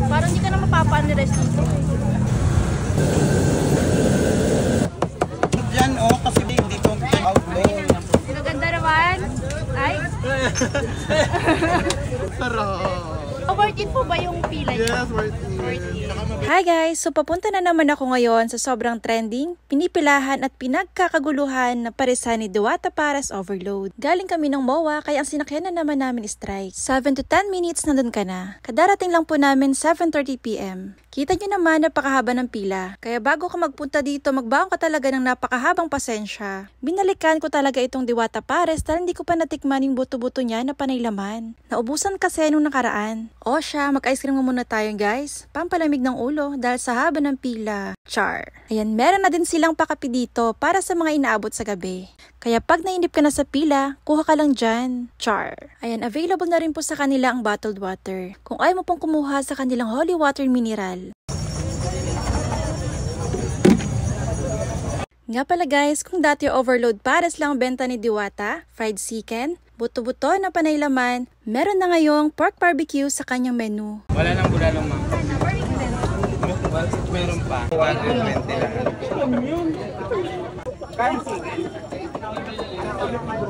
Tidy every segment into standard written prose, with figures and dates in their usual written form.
Parang hindi ka na mapapa-analyze nito. Diyan kasi hindi ko outdoor. Maganda naman. Ay. Worth it po ba yung pila niyo? Yes, worth it. Hi guys! So papunta na naman ako ngayon sa sobrang trending, pinipilahan at pinagkakaguluhan na parisan ni Diwata Pares Overload. Galing kami ng MOA kaya ang sinakyan na naman namin strike. 7 to 10 minutes nandun ka na. Kadarating lang po namin 7:30 PM. Kita nyo naman napakahaba ng pila. Kaya bago ka magpunta dito, magbaon ka talaga ng napakahabang pasensya. Binalikan ko talaga itong Diwata Pares dahil hindi ko pa natikman yung buto-buto niya na panay laman. Naubusan kasi nung nakaraan. O siya, mag-ice cream muna tayo guys. Pampalamig ng ulo dahil sa haba ng pila. Char. Ayan, meron na din silang pakapi dito para sa mga inaabot sa gabi. Kaya pag nainip ka na sa pila, kuha ka lang dyan. Char. Ayan, available na rin po sa kanila ang bottled water. Kung ayaw mo pong kumuha sa kanilang holy water mineral. Nga pala guys, kung dati Overload Pares lang ang benta ni Diwata, fried chicken, buto-buto na panay laman, meron na ngayong pork barbecue sa kanyang menu. Wala nang bulalong ma'am. Meron pa. 120 lang.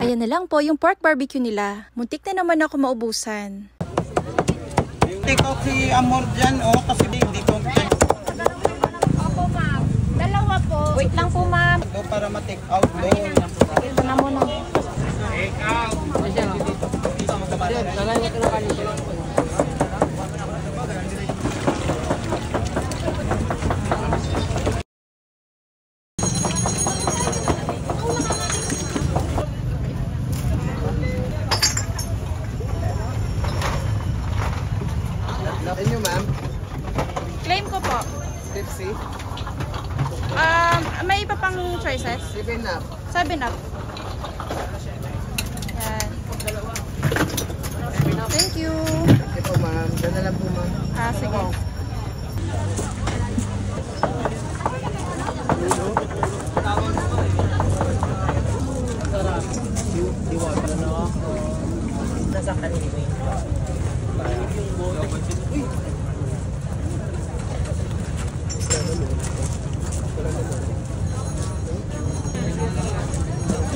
Ayan na lang po yung pork barbecue nila. Muntik na naman ako maubusan. Take out si Amor dyan kasi hindi ko. Opo ma'am. Dalawa po. Wait lang po ma'am. Para ma-take out doon. Ito na muna. Take out. Inyo ma'am? Claim ko po. Tipsy? May iba pang choices? 7 up. 7 up. Yan. Thank you. Ito ma'am. Diyan na lang po ma'am. Sige. Diwata na ako. Nasa kanila.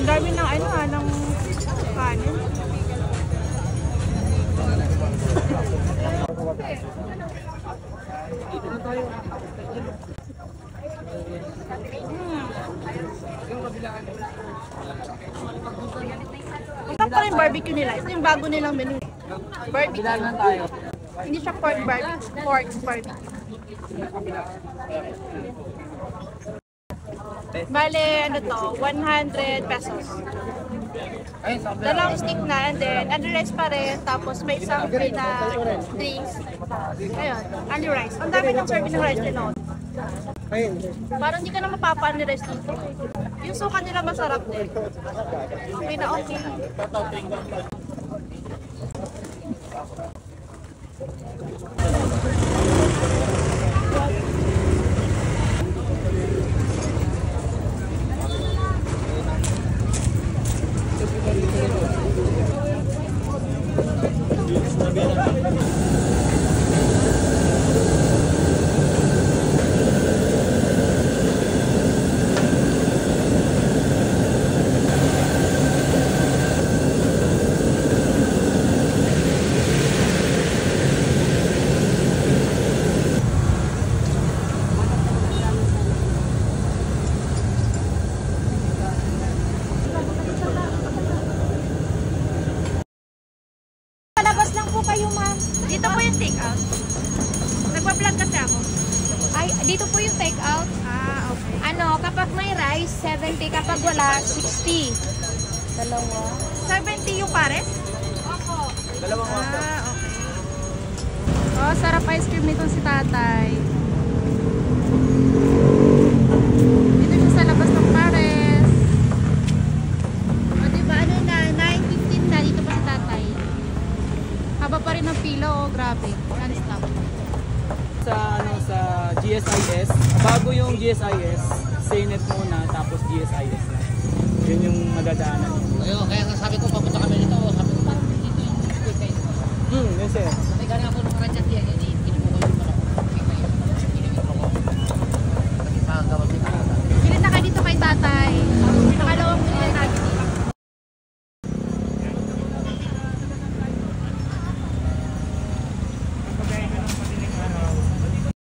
Ang dami ng ng kanin. Ito pa rin barbecue nila. Ito yung bago nilang menu. Barbecue. Hindi siya pork barbecue. Pork barbecue. Bale, 100 pesos. Dalawang stick na, and then only rice pa rin, tapos may isang free na drinks. Ayun, only rice. Ang dami ng serving ng rice nila. Parang hindi ka na mapapa-rice dito. Yung suka nila masarap din. Okay na okay. Palabas lang po kayo, ma'am. Dito po yung take out. Nagpa-vlog kasi ako. Ay, dito po yung take out. Ah, okay. Kapag may rice, 70. Kapag wala, 60. Dalawa. 70 yung pares? Opo. Dalawang opo. Ah, okay. Oh, sarap ice cream nito si tatay. Dito siya sa labas ng pares. O, diba, 9:15 na. Dito pa si tatay. Haba pa rin ang pila, grabe. Non-stop. Sa GSIS, bago yung GSIS, Senet muna, tapos GSIS na. Yun yung madadaanan. Kaya sabi ko, papunta kami dito. Sabi ko, parang dito yung GSIS. Yes sir. May galing ako ng Rajat yan.